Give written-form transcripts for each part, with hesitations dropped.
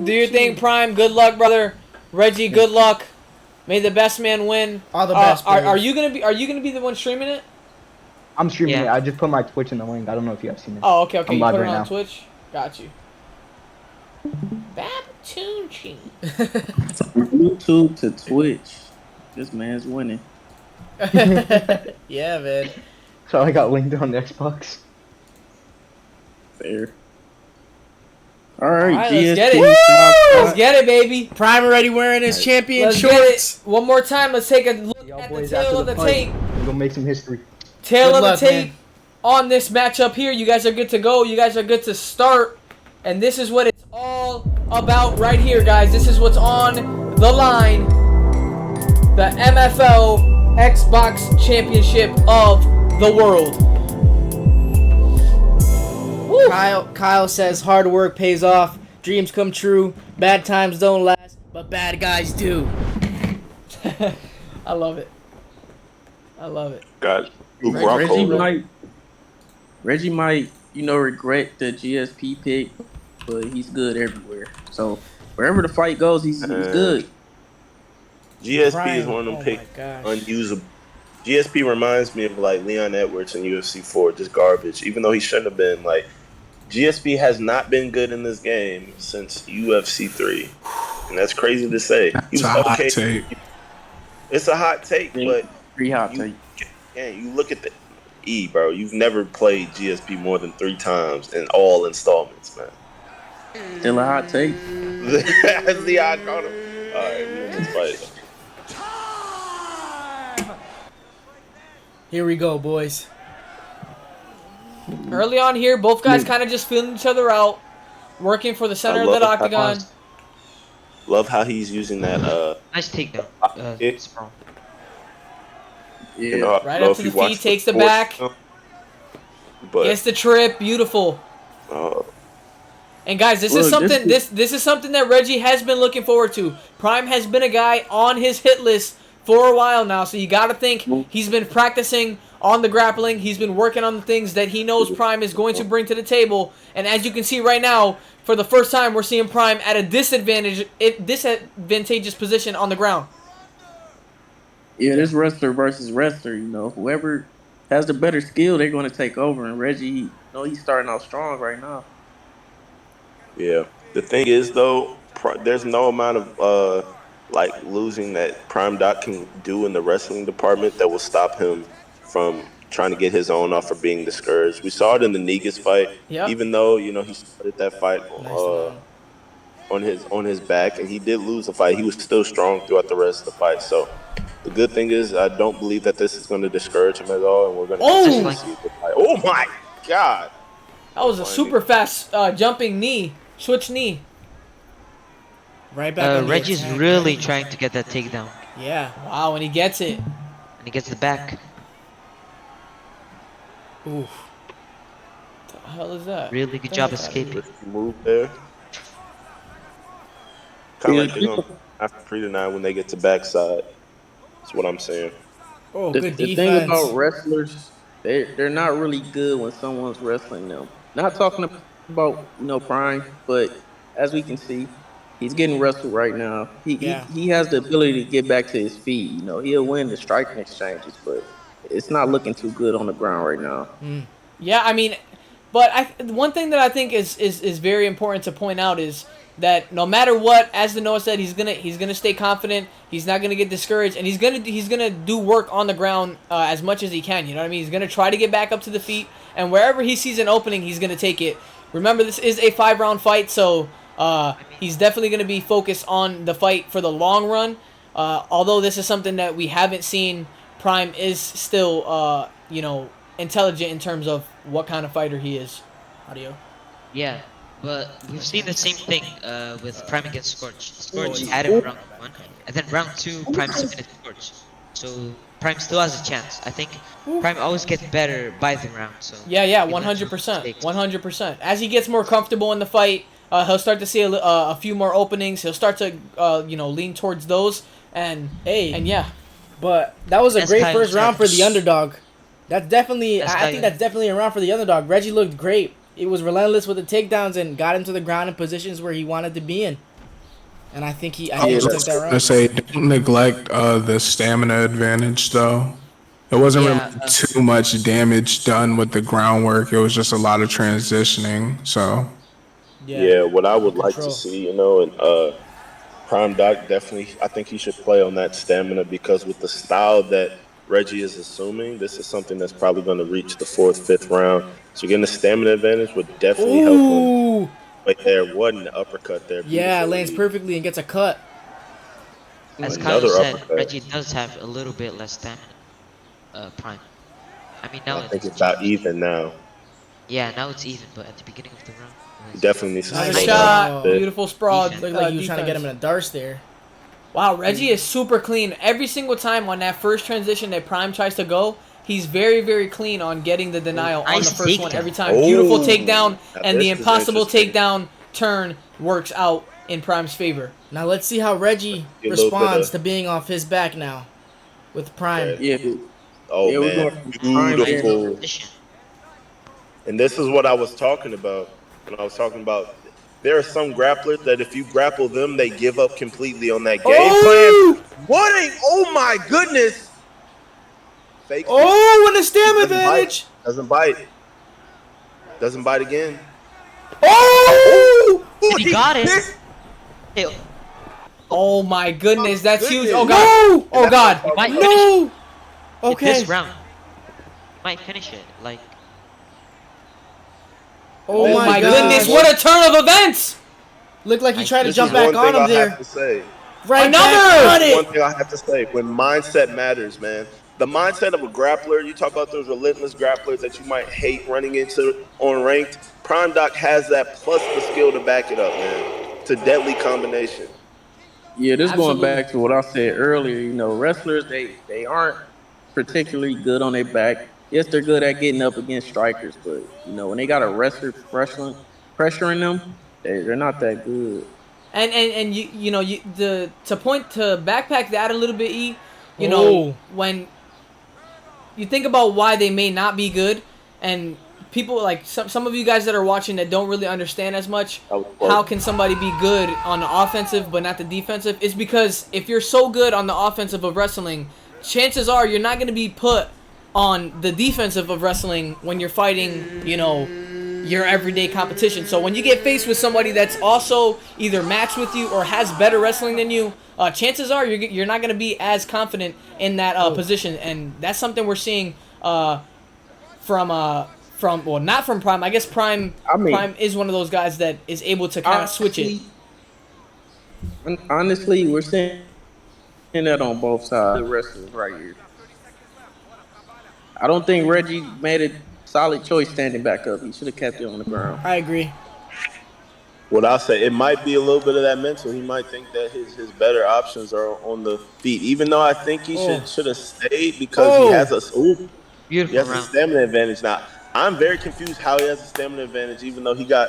Do your thing, Prime. Good luck, brother. Reggie, good luck. May the best man win. All the best. Are you gonna be the one streaming it? I'm streaming it. I just put my Twitch in the link. I don't know if you have seen it. Oh, okay. I'm You live put it right on now. Twitch. Got you. Babatunchi. Bluetooth to Twitch. This man's winning. Yeah, man. So I got linked on the Xbox. Fair. All right, let's GSP. get it. Let's get it, baby. Prime already wearing his champion Let's get shorts. it. One more time. Let's take a look Y'all at the boys tail after of the fight, tape. we're gonna make some history. Tail Good of luck, the tape man. on this matchup here. You guys are good to go. You guys are good to start. And this is what it's all about right here, guys. This is what's on the line. The MFL Xbox Championship of the world. Woo. Kyle says hard work pays off. Dreams come true. Bad times don't last, but bad guys do. I love it. I love it. God, Reggie might, regret the GSP pick, but he's good everywhere. So wherever the fight goes, he's good. GSP is one of them Oh pick my gosh. unusable. GSP reminds me of like Leon Edwards in UFC 4, just garbage. Even though he shouldn't have been. Like GSP has not been good in this game since UFC 3, and that's crazy to say. He was okay. It's a hot take, but Pretty hot take. yeah, you look at the bro. You've never played GSP more than 3 times in all installments, man. Still a hot take. That's the eye caught him. All right, we in this fight. Here we go, boys. Early on here, both guys kind of just feeling each other out, working for the center of the octagon. Love how he's using that. Nice takedown. It's Sprung. Yeah. Right up to the feet, takes the back. But Gets the trip, beautiful. And guys, this is something. This is something that Reggie has been looking forward to. Prime has been a guy on his hit list for a while now, so you got to think he's been practicing on the grappling. He's been working on the things that he knows Prime is going to bring to the table. And as you can see right now, for the first time, we're seeing Prime at a disadvantageous position on the ground. Yeah, this wrestler versus wrestler, whoever has the better skill, they're going to take over. And Reggie, he's starting out strong right now. yeah, the thing is though, there's no amount of losing that Prime Doc can do in the wrestling department that will stop him from trying to get his own off or being discouraged. We saw it in the Negas fight, even though he started that fight on his back, and he did lose the fight. He was still strong throughout the rest of the fight. So the good thing is, I don't believe that this is going to discourage him at all, and we're going to see the fight. Oh my God! That was a super fast jumping knee, switch knee. Right back. Reggie's really trying to get that takedown. Yeah. Wow, and he gets it. And he gets the back. Oof. What the hell is that? Really good job escaping. Move there. Kind of like they're going after 3-9 when they get to backside. That's what I'm saying. Oh, The good defense. thing about wrestlers, they're not really good when someone's wrestling them. Not talking about Prime, but as we can see, he's getting wrestled right now. He has the ability to get back to his feet. He'll win the striking exchanges, but it's not looking too good on the ground right now. Yeah, I mean, but one thing that I think is very important to point out is that no matter what, as the Noah said, he's gonna stay confident. He's not gonna get discouraged, and he's gonna do work on the ground as much as he can. You know what I mean? He's gonna try to get back up to the feet, and wherever he sees an opening, he's gonna take it. Remember, this is a 5-round fight, so he's definitely gonna be focused on the fight for the long run. Although this is something that we haven't seen, Prime is still intelligent in terms of what kind of fighter he is. Audio. Yeah, but we've seen the same thing with Prime against Scorch. Scorch had him round 1, and then round 2, Prime submitted Scorch. So Prime still has a chance. I think Prime always gets better by the round. So Yeah, 100%. 100%. As he gets more comfortable in the fight, he'll start to see a few more openings. He'll start to lean towards those. And yeah. But that was a That's great Kyle's first round for the touch. underdog. That's definitely, That's I think Kyle. that's definitely a round for the underdog. Reggie looked great. It was relentless with the takedowns and got him to the ground in positions where he wanted to be in. and I think he I was took that just gonna route. say, don't neglect the stamina advantage though. It wasn't really Yeah, too much damage done with the groundwork. It was just a lot of transitioning. So yeah, Yeah, what I and would like to control. see, and Prime Doc definitely, I think he should play on that stamina because with the style that Reggie is assuming, this is something that's probably going to reach the fourth, fifth round. So getting the stamina advantage would definitely help him. Ooh, But there, what an uppercut there, yeah, lands beautifully. perfectly and gets a cut. As Ooh. Kyle Another said, uppercut. Reggie does have a little bit less stamina. Prime. I mean, now I think it's it's about changed. even now. Yeah, now it's even, but at the beginning of the round, it He was definitely needs to Another Nice. slow down shot. a bit. Oh, Beautiful sprawl defense. looked like he was trying to get him defense. in a darce there. Wow, Reggie is super clean. Every single time on that first transition that Prime tries to go, he's very, very clean on getting the denial on the Nice first one every takedown. time. Beautiful Oh, takedown, now and the this is impossible interesting. takedown turn works out in Prime's favor. Now let's see how Reggie A little bit responds of to being off his back now with Prime. okay. Yeah, Oh yeah, we're man, going from Prime Nice getting beautiful. position. And this is what I was talking about when I was talking about there are some grapplers that if you grapple them, they give up completely on that game plan. Oh! What a oh my goodness! Fakes it. Oh, and a stamina Doesn't bite. advantage. Doesn't bite. Doesn't bite again. Oh! Oh, And he got it. missed. Hey, Oh my goodness, that's huge. Oh Goodness. god. No! Oh And that's god. what might I'm talking finish No! it Okay. this round. Might finish it. Like, Oh Oh my my goodness, gosh. what a turn of events! Looked like he tried to This jump is back one on thing him I there. have to say. Right Another! back on One it. thing I have to say, when mindset matters, man. The mindset of a grappler, you talk about those relentless grapplers that you might hate running into on ranked. Prime Doc has that plus the skill to back it up, man. It's a deadly combination. Yeah, this going Absolutely. back to what I said earlier. Wrestlers they aren't particularly good on their back. Yes, they're good at getting up against strikers, but when they got a wrestler pressuring them, they're not that good. And you know you the to point to backpack that a little bit, Oh. when you think about why they may not be good, and people like some of you guys that are watching that don't really understand as much, That was how close. can somebody be good on the offensive but not the defensive? It's because if you're so good on the offensive of wrestling, chances are you're not going to be put on the defensive of wrestling when you're fighting, your everyday competition. So when you get faced with somebody that's also either matched with you or has better wrestling than you, chances are you're not going to be as confident in that position, and that's something we're seeing from well, not from Prime. I guess Prime I mean, Prime is one of those guys that is able to kind of switch it. honestly, we're seeing that on both sides. The wrestlers right here. I don't think Reggie made a solid choice standing back up. He should have kept it on the ground. I agree. What I'll say, it might be a little bit of that mental. He might think that his better options are on the feet, even though I think he Oh. should have stayed because Oh. he beautiful has a round. stamina advantage. Now I'm very confused how he has a stamina advantage, even though he got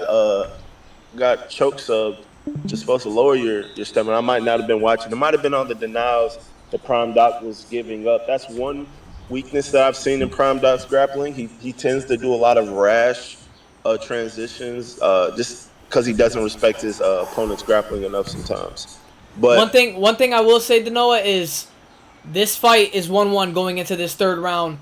choke subbed, which is supposed to lower your stamina. I might not have been watching. It might have been on the denials the Prime Doc was giving up. That's one weakness that I've seen in Prime Doc's grappling. He tends to do a lot of rash transitions, just because he doesn't respect his opponent's grappling enough sometimes. One But thing I will say to Noah is this fight is 1-1 going into this third round.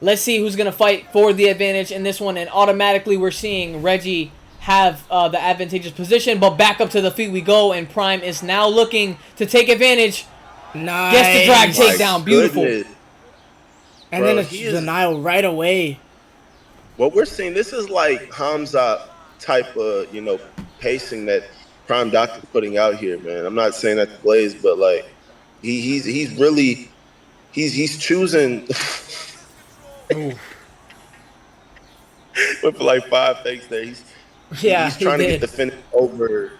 Let's see who's going to fight for the advantage in this one, and automatically we're seeing Reggie have the advantageous position, but back up to the feet we go, and Prime is now looking to take advantage. Nice. Gets the drag my takedown. Beautiful. goodness, And bro, then a he is. denial right away. What we're seeing, this is like Hamza type of, pacing that Prime Doctor's putting out here, man. I'm not saying that to Blaze, but like he's really he's choosing with like five fakes there. Yeah, He's he trying to get did. the finish over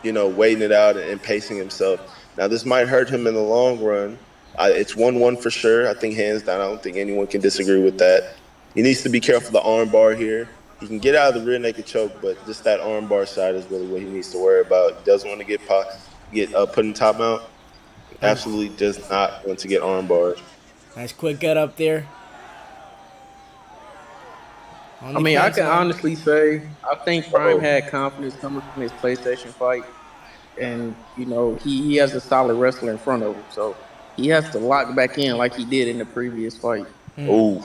waiting it out and pacing himself. Now this might hurt him in the long run. It's 1-1 for sure. I think hands down. I don't think anyone can disagree with that. He needs to be careful of the arm bar here. He can get out of the rear naked choke, but just that arm bar side is really what he needs to worry about. He doesn't want to get put in top mount. Absolutely does not want to get arm barred. Nice quick get up there. On I the mean, I fence can now. honestly say I think Prime had confidence coming from his PlayStation fight. and he has a solid wrestler in front of him, so he has to lock back in like he did in the previous fight. Ooh,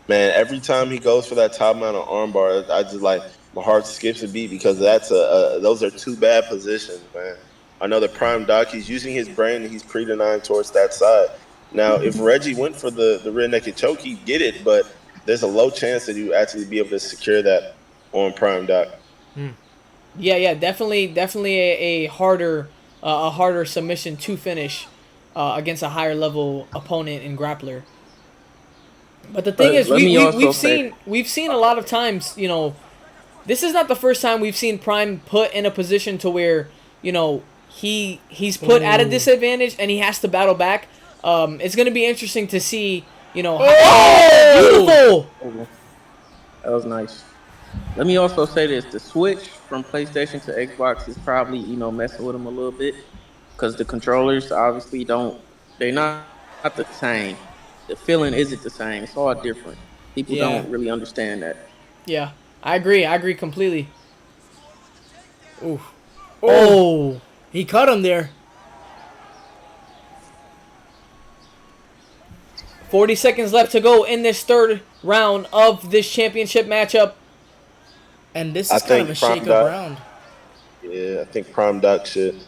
man! Every time he goes for that top mounted armbar, I just like my heart skips a beat because those are two bad positions, man. I know that Prime Doc, he's using his brain and he's pre-denying towards that side. Now, if Reggie went for the rear naked choke, he'd get it, but there's a low chance that you actually be able to secure that on Prime Doc. Yeah, definitely a harder submission to finish against a higher level opponent and grappler. But the thing is, Let me also we've seen a lot of times, this is not the first time we've seen Prime put in a position to where, he's put at a disadvantage and he has to battle back. It's going to be interesting to see, beautiful. That was nice. Let me also say this: the switch from PlayStation to Xbox is probably messing with him a little bit because the controllers obviously they're not the same. The feeling isn't the same. It's all different. People Yeah. don't really understand that. Yeah, I agree completely. Ooh. Oh. He cut him there. 40 seconds left to go in this third round of this championship matchup. And this I is kind of a think Prime shake-up Doc- round. Yeah, I think Prime Doc should.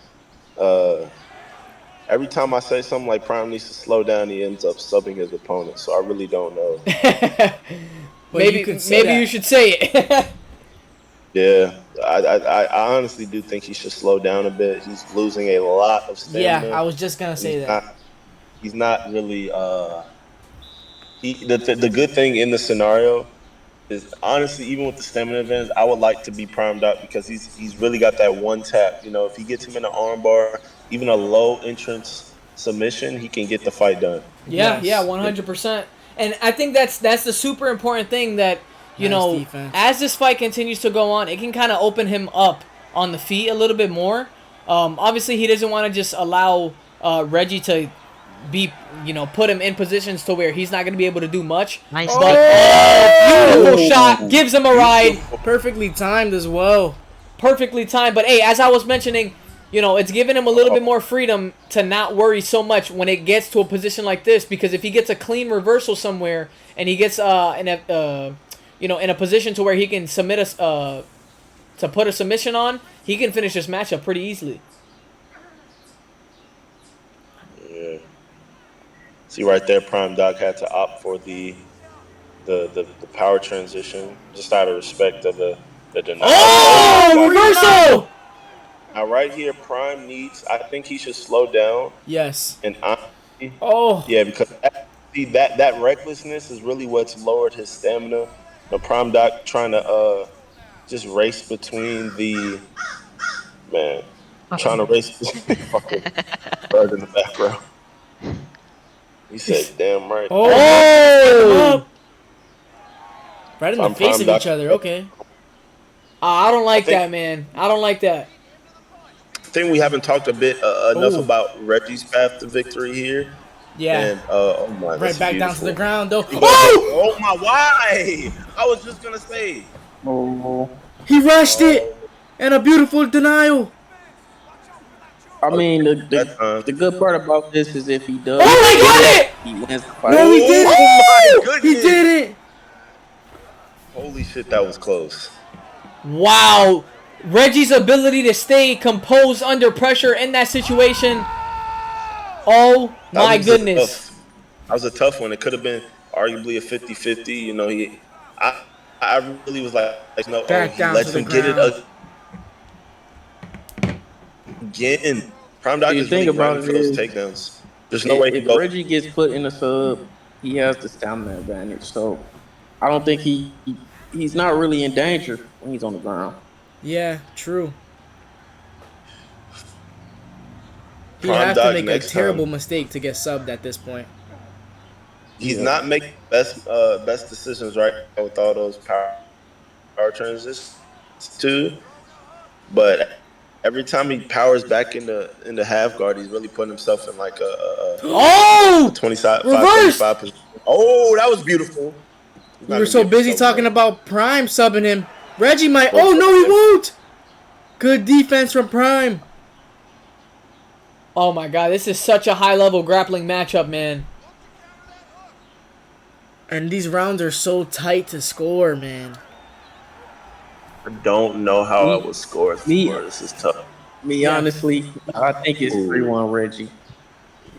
Every time I say something like Prime needs to slow down, he ends up subbing his opponent. So I really don't know. But you could say that. you should say it. Yeah, I honestly do think he should slow down a bit. He's losing a lot of stamina. Yeah, I was just gonna say that. He's not really. The good thing in the scenario is honestly, even with the stamina advantage, I would like to be primed up because he's really got that one tap. If he gets him in an armbar, even a low entrance submission, he can get the fight done. Yeah, Yes. 100%. And I think that's the super important thing that, Nice defense. as this fight continues to go on, it can kind of open him up on the feet a little bit more. Obviously, he doesn't want to just allow Reggie to be, put him in positions to where he's not going to be able to do much. Nice Beautiful shot. Gives him a ride. Perfectly timed as well. Perfectly timed. But, hey, as I was mentioning, it's giving him a little bit more freedom to not worry so much when it gets to a position like this, because if he gets a clean reversal somewhere and he gets in a position to where he can submit us to put a submission on, he can finish this matchup pretty easily. Yeah. See right there, Prime Doc had to opt for the power transition just out of respect of the denial. Oh, reversal! Now right here, Prime I think he should slow down. Yes. And honestly, Oh. yeah, because that recklessness is really what's lowered his stamina. The Prime Doc trying to just race between trying to race between fucking bird in the background. He said, "Damn right." Oh! Right in the I'm face Prime of Doc. each other. Okay. I don't like I think- that, man. I don't like that. I think we haven't talked a bit enough about Reggie's path to victory here. Yeah. And oh my, Right back down to the ground, though. Oh my, why? I was just gonna say. Oh, He rushed it! And a beautiful denial. I mean, the good part about this is if he does, Oh, he got it! he wins the fight. No, he didn't. Oh my goodness! He didn't. Holy shit, that was close. Wow. Reggie's ability to stay composed under pressure in that situation. Oh my goodness. That was a tough one. It could have been arguably a 50-50. I really was like, no, Back he down lets to the him get it ground. again. Prime Doc The is thing really about running it for those is, takedowns. There's no way he if goes. Reggie gets put in a sub, he has the stamina advantage. So I don't think he's not really in danger when he's on the ground. Yeah, true. He'd Prime have to Doc make a next terrible time. mistake to get subbed at this point. He's not making best decisions right now with all those power transitions too. But every time he powers back into half guard, he's really putting himself in like a 25 Reversed! position. Oh, that was beautiful. We were so busy talking about Prime subbing him. Reggie might. Oh no, he won't. Good defense from Prime. Oh my God, this is such a high-level grappling matchup, man. And these rounds are so tight to score, man. I don't know how I Me, would score me, for this. Is tough. Yeah, honestly, I think it's Ooh. 3-1 Reggie.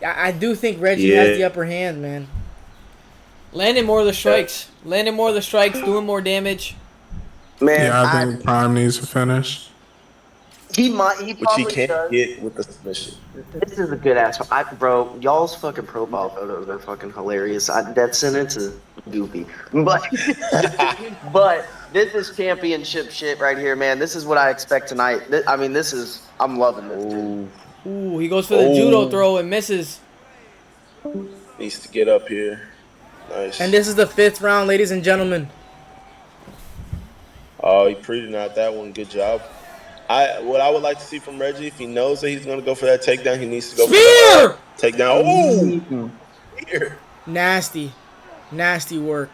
I do think Reggie has Yeah. the upper hand, man. Landing more of the strikes. Landing more of the strikes, doing more damage. Man, Yeah, I think Prime needs to finish. he Which he probably can't does. get with the submission. This is a good ass. Bro, y'all's fucking profile photos are fucking hilarious. That sentence is goofy, but but this is championship shit right here, man. This is what I expect tonight. I mean, I'm loving this, dude. Ooh, he goes for the judo throw and misses. Needs to get up here. Nice. And this is the 5th round, ladies and gentlemen. Oh, he pre-denied that one. Good job. What I would like to see from Reggie, if he knows that he's going to go for that takedown, he needs to go for the takedown. Oh! Spear! Nasty work.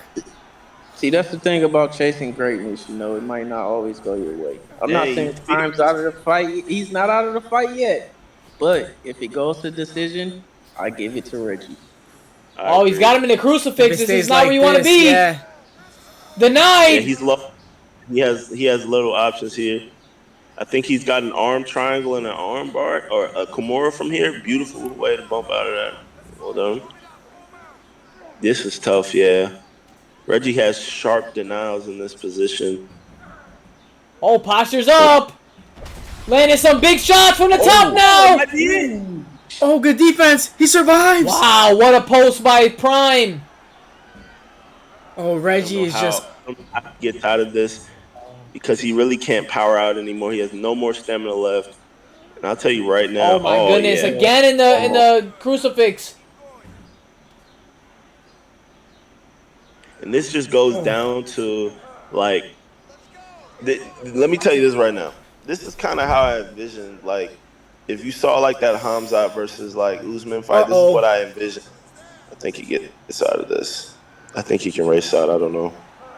See, that's the thing about chasing greatness. You know, it might not always go your way. I'm not Dang. saying Prime's out of the fight. He's not out of the fight yet. But if it goes to decision, I give it to Reggie. Oh, he's got him in the crucifix. If it This is stays not where you want to this, be. Yeah. Denied. Yeah, he's low. He has little options here. I think he's got an arm triangle and an arm bar or a Kimura from here. Beautiful way to bump out of that. Well done. This is tough, yeah. Reggie has sharp denials in this position. Oh, posture's up. Landing some big shots from the top now. Oh, good defense. He survives. Wow, what a post by Prime. Oh, Reggie is just... I get out of this because he really can't power out anymore. He has no more stamina left. And I'll tell you right now. Oh my goodness! Yeah. Again in the crucifix. And this just goes down to like. Let me tell you this right now. This is kind of how I envisioned. Like, if you saw like that Hamzat versus like Usman fight, this is what I envisioned. I think he gets out of this. I think he can race out. I don't know.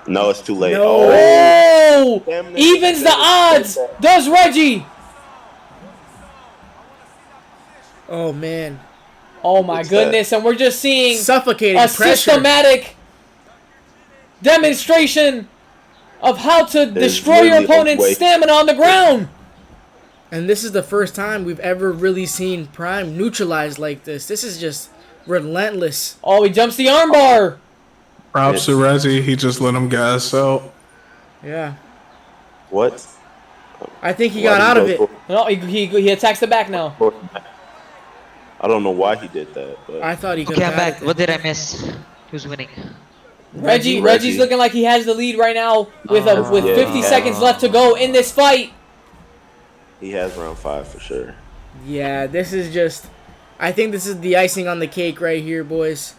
No, it's too late. No. Oh! Evens the odds. Does Reggie? Oh, man. Oh my goodness! And we're just seeing Suffocating a pressure. systematic demonstration of how to destroy your opponent's stamina on the ground. And this is the first time we've ever really seen Prime neutralized like this. This is just relentless. Oh, he jumps the armbar. Props to Reggie. He just let him gas out. Yeah. What? I think he got out of it. No, he attacks the back now. I don't know why he did that, but I thought he could Okay, I'm have back. What did I miss? Who's winning? Reggie's looking like he has the lead right now with 50 seconds left to go in this fight. he has round 5 for sure. Yeah, this is just... I think this is the icing on the cake right here, boys.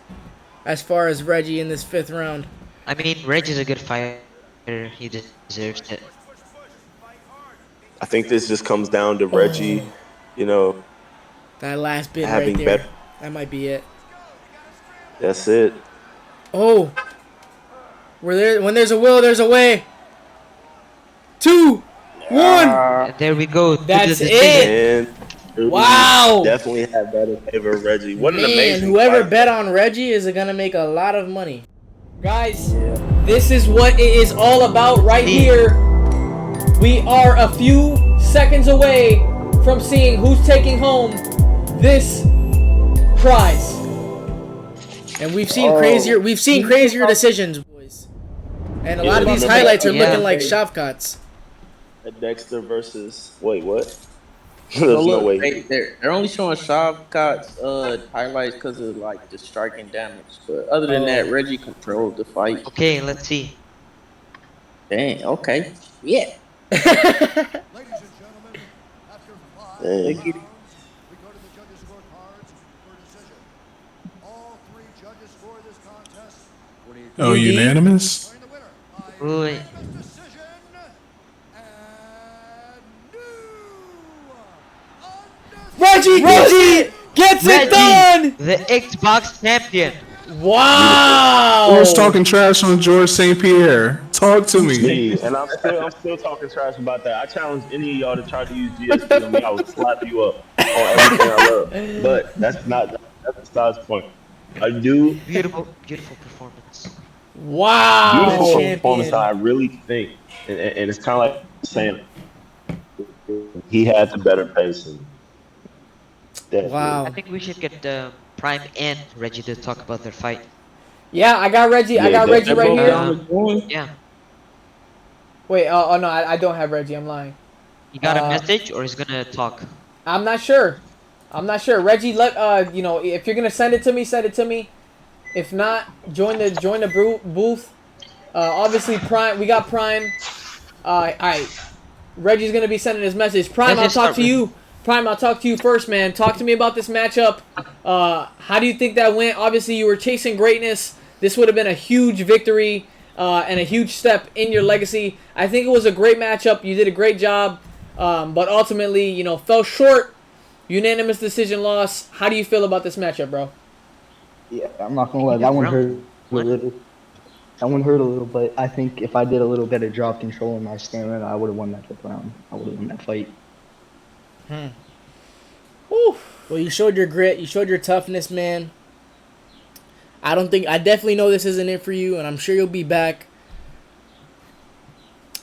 As far as Reggie in this 5th round. I mean, Reggie's a good fighter. He deserves it. I think this just comes down to Reggie, you know, That last bit having right there. better. That might be it. That's it. Oh. When there's a will, there's a way. 2, 1. And there we go. That's it. it. And Wow. definitely had that in favor of Reggie. What an Man, amazing whoever fight. bet on Reggie is going to make a lot of money. Guys, this is what it is all about right here. We are a few seconds away from seeing who's taking home this prize. And we've seen crazier decisions, boys. And a lot of these highlights are looking like Shavkat's. Dexter versus... Wait, what? So There's no look, way. they're only showing Shavkat's highlights because of like the striking damage. But other than that, Reggie controlled the fight. Okay, let's see. Dang. Okay. Yeah. Ladies and gentlemen, after 5 Dang. rounds, we go to the judges' scorecards for decision. All 3 judges score this contest. Oh, unanimous? The winner by Wait. decision and Reggie gets it done. The Xbox champion. Wow. Who's talking trash on George St. Pierre? Talk to me. Me, and I'm still talking trash about that. I challenge any of y'all to try to use GSP on me. I will slap you up on everything I love. But that's besides the point. I do Beautiful performance. The beautiful Wow. performance. champion. I really think, and it's kind of like saying he had the better pacing. Definitely. I Wow. think we should get Prime and Reggie to talk about their fight. Yeah, I got Reggie. I Yeah, got Reggie They're right definitely. both here. down to join. Yeah, Wait. Oh no, I don't have Reggie. I'm lying. he got a Uh, message or he's gonna talk. I'm not sure. I'm not sure. Reggie, let if you're gonna send it to me, send it to me. If not, join the booth. Obviously, Prime. We got Prime. All right. Reggie's gonna be sending his message. Prime, Let's I'll just talk start to with you. Prime, I'll talk to you first, man. Talk to me about this matchup. How do you think that went? Obviously, you were chasing greatness. This would have been a huge victory and a huge step in your legacy. I think it was a great matchup. You did a great job, but ultimately, fell short. Unanimous decision loss. How do you feel about this matchup, bro? Yeah, I'm not gonna lie, yeah, that one round hurt a one. little. That one hurt a little, but I think if I did a little better job controlling my stamina, I would have won that fifth round. I would have won that fight. Whew. Well, you showed your grit. You showed your toughness, man. I definitely know this isn't it for you, and I'm sure you'll be back.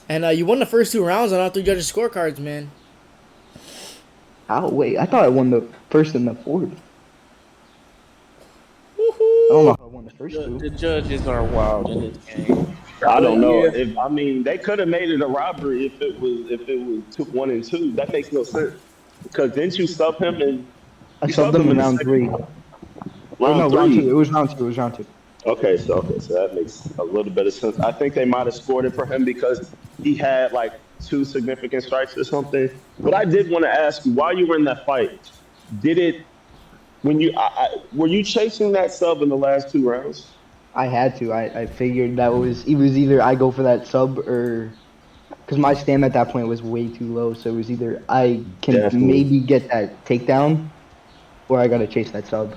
And you won the first 2 rounds on all 3 judges' scorecards, man. Oh wait, I thought I won the first and the fourth. I don't know if I won the first two. The judges are wild in this game. I But don't know yeah, if I mean they could have made it a robbery if it was 1 and 2. That makes no sense because didn't you sub him and I you subbed subbed them him in in the round second three. Or round no, round two. It three? was round two. It was round two. Okay, so that makes a little bit of sense. I think they might have scored it for him because he had like 2 significant strikes or something. But I did want to ask you while you were in that fight, did it when were you chasing that sub in the last 2 rounds? I had to. I figured it was either I go for that sub or because my stamina at that point was way too low. So it was either I can Definitely. maybe get that takedown or I gotta chase that sub.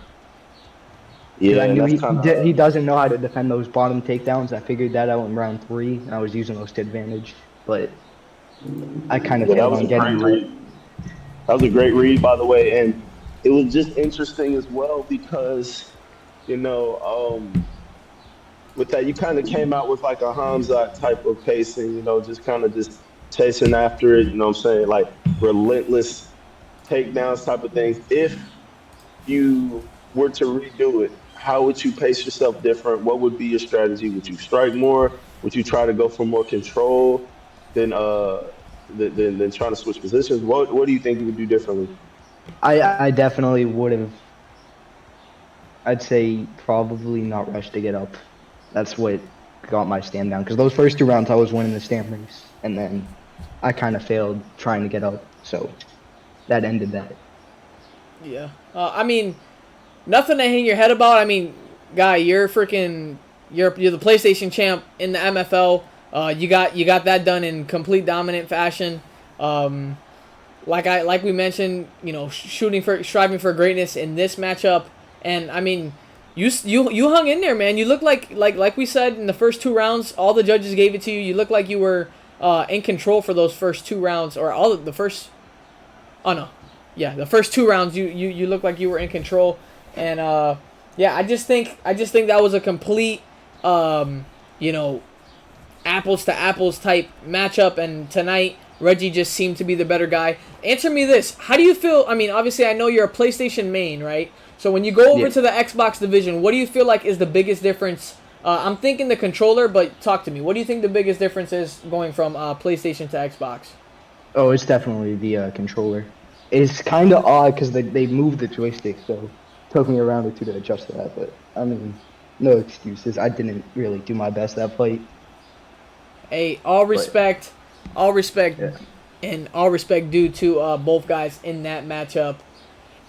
Because I Yeah, and knew that's he doesn't know how to defend those bottom takedowns. I figured that out in round three, and I was using those to advantage. But I kind of yeah, that failed was on a getting great that. read. That was a great read, by the way, and it was just interesting as well because you know, with that, you kind of came out with like a Hamza type of pacing, just kind of just chasing after it. You know what I'm saying? Like relentless takedowns type of things. If you were to redo it, how would you pace yourself different? What would be your strategy? Would you strike more? Would you try to go for more control than trying to switch positions? What do you think you would do differently? I definitely would have. I'd say probably not rush to get up. That's what got my stand down. Because those first 2 rounds, I was winning the stamp race, and then I kind of failed trying to get up. So that ended that. Yeah. I mean, nothing to hang your head about. I mean, guy, you're the PlayStation champ in the MFL. You got that done in complete dominant fashion. Like we mentioned, striving for greatness in this matchup, and I mean, you hung in there, man. You look like we said in the first 2 rounds, all the judges gave it to you. You look like you were in control for those first 2 rounds, or all of the first. Oh no, yeah, the first 2 rounds you look like you were in control, and yeah, I just think that was a complete you know apples to apples type matchup, and tonight Reggie just seemed to be the better guy. Answer me this: how do you feel? I mean, obviously I know you're a PlayStation main, right? So when you go over Yeah. to the Xbox division, what do you feel like is the biggest difference? I'm thinking the controller, but talk to me. What do you think the biggest difference is going from PlayStation to Xbox? Oh, it's definitely the controller. It's kind of odd because they moved the joystick, so it took me a round or two to adjust to that. But I mean, no excuses. I didn't really do my best that fight. Hey, But all respect, yeah, and all respect due to both guys in that matchup.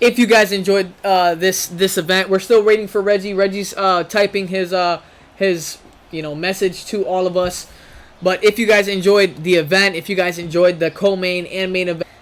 If you guys enjoyed this event, we're still waiting for Reggie. Reggie's typing his message to all of us. But if you guys enjoyed the event, if you guys enjoyed the co-main and main event.